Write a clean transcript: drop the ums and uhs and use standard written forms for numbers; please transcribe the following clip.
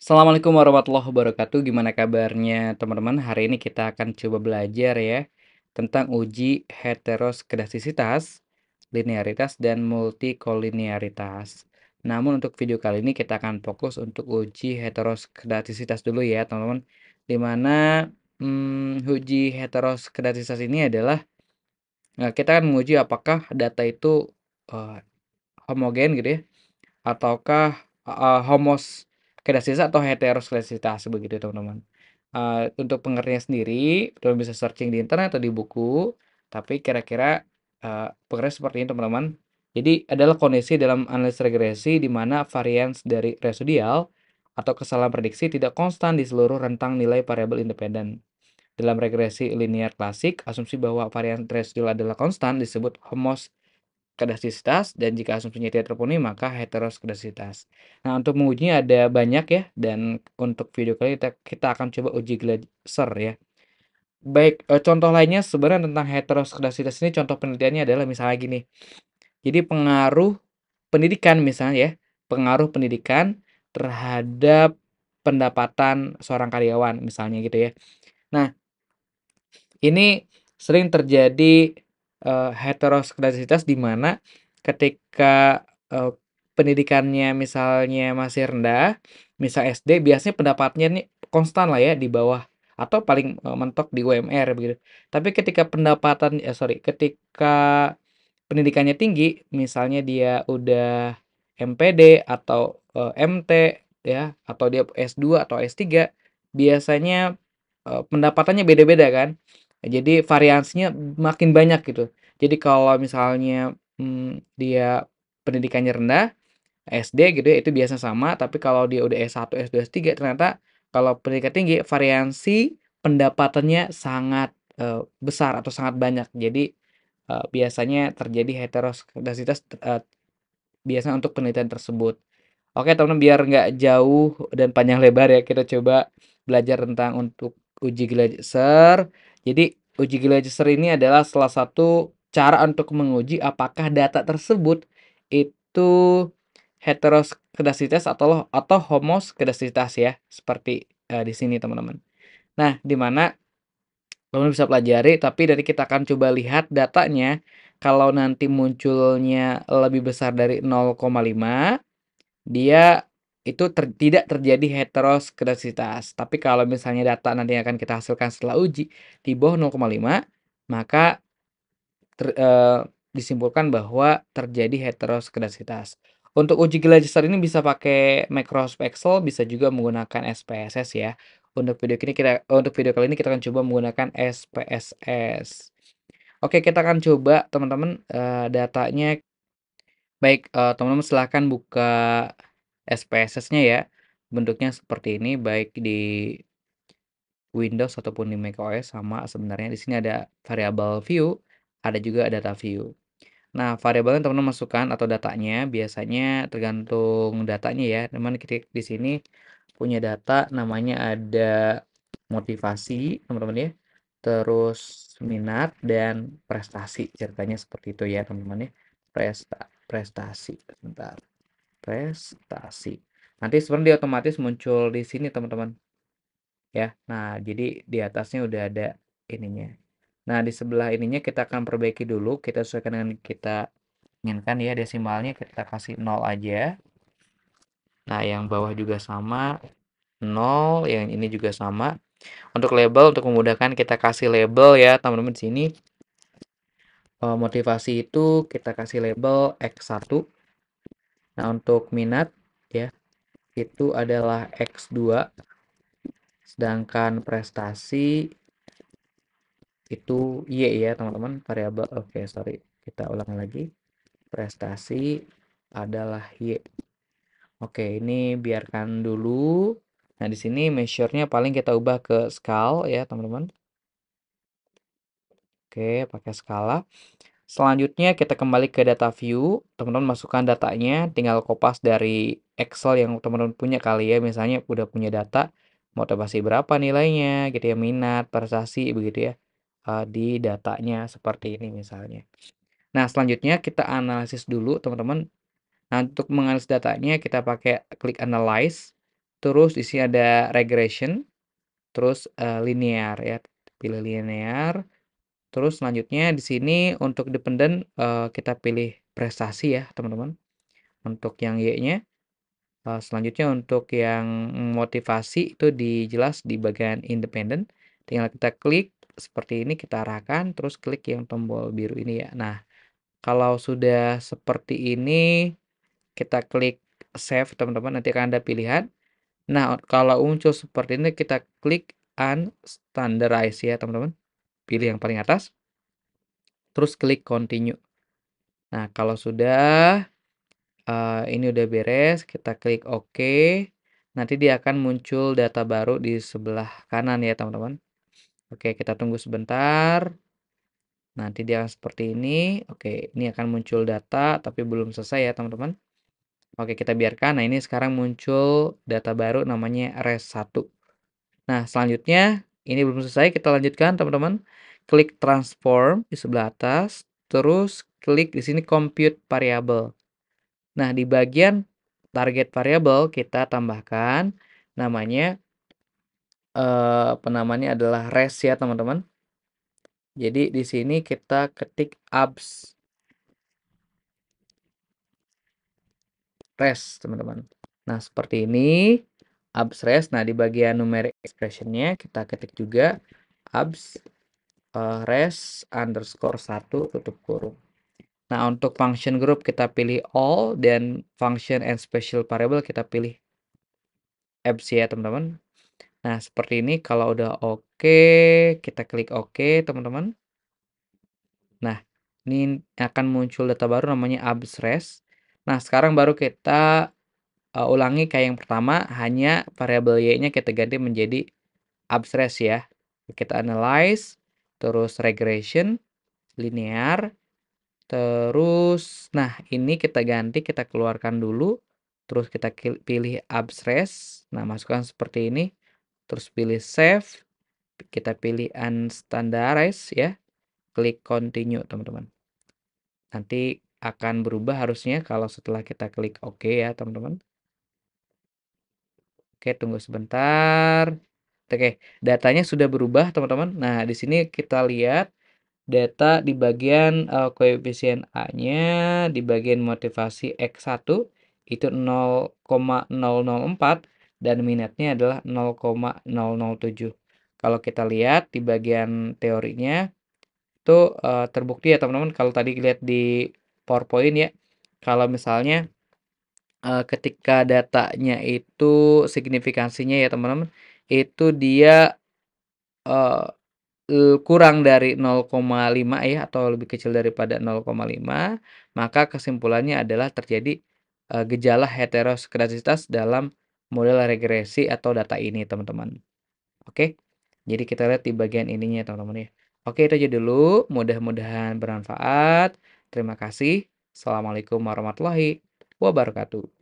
Assalamualaikum warahmatullahi wabarakatuh. Gimana kabarnya teman-teman? Hari ini kita akan coba belajar ya tentang uji heteroskedastisitas, linearitas, dan multikolinearitas. Namun untuk video kali ini kita akan fokus untuk uji heteroskedastisitas dulu ya teman-teman. Dimana uji heteroskedastisitas ini adalah kita akan menguji apakah data itu eh, homogen gitu ya ataukah, homoskedastis atau heteroskedasitas begitu teman-teman. Untuk pengertiannya sendiri, teman bisa searching di internet atau di buku, tapi kira-kira, pengertiannya seperti ini teman-teman. Jadi adalah kondisi dalam analisis regresi di mana varians dari residual atau kesalahan prediksi tidak konstan di seluruh rentang nilai variabel independen. Dalam regresi linear klasik, asumsi bahwa varian residual adalah konstan disebut homoskedastisitas dan jika asumsinya tidak terpenuhi maka heteroskedastisitas. Nah, untuk mengujinya ada banyak ya dan untuk video kali kita akan coba uji Glasser ya. Baik, contoh lainnya sebenarnya tentang heteroskedastisitas ini contoh penelitiannya adalah misalnya gini. Jadi pengaruh pendidikan misalnya ya, pengaruh pendidikan terhadap pendapatan seorang karyawan misalnya gitu ya. Nah, ini sering terjadi, heteroskedastisitas di mana ketika, pendidikannya misalnya masih rendah, misal SD biasanya pendapatnya nih konstan lah ya di bawah atau paling, mentok di UMR begitu. Tapi ketika ketika pendidikannya tinggi, misalnya dia udah MPD atau, MT ya, atau dia S2 atau S3, biasanya, pendapatannya beda-beda kan. Jadi variasinya makin banyak gitu. Jadi kalau misalnya, dia pendidikannya rendah, SD gitu ya, itu biasa sama, tapi kalau dia udah S1, S2, S3 ternyata kalau pendidikan tinggi variasi pendapatannya sangat, besar atau sangat banyak. Jadi, biasanya terjadi heteroskedasitas, biasanya untuk penelitian tersebut. Oke teman-teman, biar nggak jauh dan panjang lebar ya, kita coba belajar tentang untuk uji Glasser. Jadi, uji Glasser ini adalah salah satu cara untuk menguji apakah data tersebut itu heteroskedasitas atau homoskedasitas ya, seperti, di sini teman-teman. Nah, di mana teman bisa pelajari, tapi dari kita akan coba lihat datanya, kalau nanti munculnya lebih besar dari 0,5 dia itu tidak terjadi heteroskedasitas. Tapi kalau misalnya data nanti yang akan kita hasilkan setelah uji di bawah 0,5, maka ter eee, disimpulkan bahwa terjadi heteroskedasitas. Untuk uji Glasser ini bisa pakai Microsoft Excel, bisa juga menggunakan SPSS ya. Untuk video kali ini kita akan coba menggunakan SPSS. Oke, kita akan coba teman-teman, datanya. Baik, teman-teman silahkan buka SPSS-nya ya. Bentuknya seperti ini, baik di Windows ataupun di macOS sama sebenarnya. Di sini ada variabel view, ada juga data view. Nah, variabel yang teman-teman masukkan atau datanya biasanya tergantung datanya ya. Teman ketik di sini punya data namanya ada motivasi, teman-teman ya. Terus minat dan prestasi. Ceritanya seperti itu ya, teman-teman ya. Prestasi. Sebentar. Prestasi. Nanti sebenarnya dia otomatis muncul di sini teman-teman ya. Nah, jadi di atasnya udah ada ininya. Nah, di sebelah ininya kita akan perbaiki dulu, kita sesuaikan dengan kita inginkan ya, desimalnya kita kasih 0 aja. Nah, yang bawah juga sama 0, yang ini juga sama. Untuk label, untuk memudahkan kita kasih label ya teman-teman di sini. Motivasi itu kita kasih label X1. Nah, untuk minat ya itu adalah X2. Sedangkan prestasi itu Y ya teman-teman, variabel. Oke, sorry. Kita ulang lagi. Prestasi adalah Y. Oke, ini biarkan dulu. Nah, di sini measure-nya paling kita ubah ke scale ya, teman-teman. Oke, pakai skala. Selanjutnya kita kembali ke data view. Teman-teman masukkan datanya, tinggal kopas dari Excel yang teman-teman punya kali ya. Misalnya udah punya data, motivasi berapa nilainya, gitu ya, minat, prestasi, begitu ya. Di datanya seperti ini misalnya. Nah, selanjutnya kita analisis dulu, teman-teman. Nah, untuk menganalisis datanya kita pakai klik analyze. terus di sini ada regression, terus, linear ya, pilih linear, terus selanjutnya di sini untuk dependen, kita pilih prestasi ya teman-teman, untuk yang Y-nya. Selanjutnya untuk yang motivasi itu jelas di bagian independen, tinggal kita klik seperti ini, kita arahkan, terus klik yang tombol biru ini ya. Nah, kalau sudah seperti ini, kita klik save teman-teman, nanti akan ada pilihan. Nah, kalau muncul seperti ini, kita klik unstandardized ya teman-teman, pilih yang paling atas, terus klik continue. Nah, kalau sudah ini udah beres, kita klik oke. Nanti dia akan muncul data baru di sebelah kanan ya, teman-teman. Oke, kita tunggu sebentar. Nanti dia akan seperti ini. Oke, ini akan muncul data, tapi belum selesai ya, teman-teman. Oke, kita biarkan. Nah, ini sekarang muncul data baru namanya res1. Nah, selanjutnya ini belum selesai, kita lanjutkan, teman-teman. Klik transform di sebelah atas, terus klik di sini compute variable. Nah, di bagian target variable kita tambahkan namanya, penamanya adalah res ya, teman-teman. Jadi di sini kita ketik abs res, teman-teman. Nah, seperti ini, abs res. Nah, di bagian numeric expression-nya kita ketik juga abs, res underscore 1 tutup kurung. Nah, untuk function group kita pilih all dan function and special variable kita pilih abs ya, teman-teman. Nah, seperti ini kalau udah oke, kita klik oke, teman-teman. Nah, ini akan muncul data baru namanya absres. Nah, sekarang baru kita ulangi kayak yang pertama, hanya variabel y-nya kita ganti menjadi absres ya. Kita analyze, terus regression, linear, terus nah ini kita ganti, kita keluarkan dulu, terus kita pilih absres. Nah, masukkan seperti ini, terus pilih save. Kita pilih unstandardized ya, klik continue teman-teman. Nanti akan berubah harusnya kalau setelah kita klik oke ya teman-teman. Oke, tunggu sebentar. Oke, datanya sudah berubah teman-teman. Nah, di sini kita lihat data di bagian koefisien A-nya, di bagian motivasi X1 itu 0,004 dan minatnya adalah 0,007. Kalau kita lihat di bagian teorinya itu terbukti ya teman-teman, kalau tadi lihat di PowerPoint ya, kalau misalnya ketika datanya itu signifikansinya ya teman-teman, itu dia eee kurang dari 0,5 ya atau lebih kecil daripada 0,5, maka kesimpulannya adalah terjadi, gejala heteroskinesis dalam model regresi atau data ini, teman-teman. Oke, jadi kita lihat di bagian ininya, teman-teman, ya. Oke, itu aja dulu, mudah-mudahan bermanfaat. Terima kasih. Assalamualaikum warahmatullahi wabarakatuh.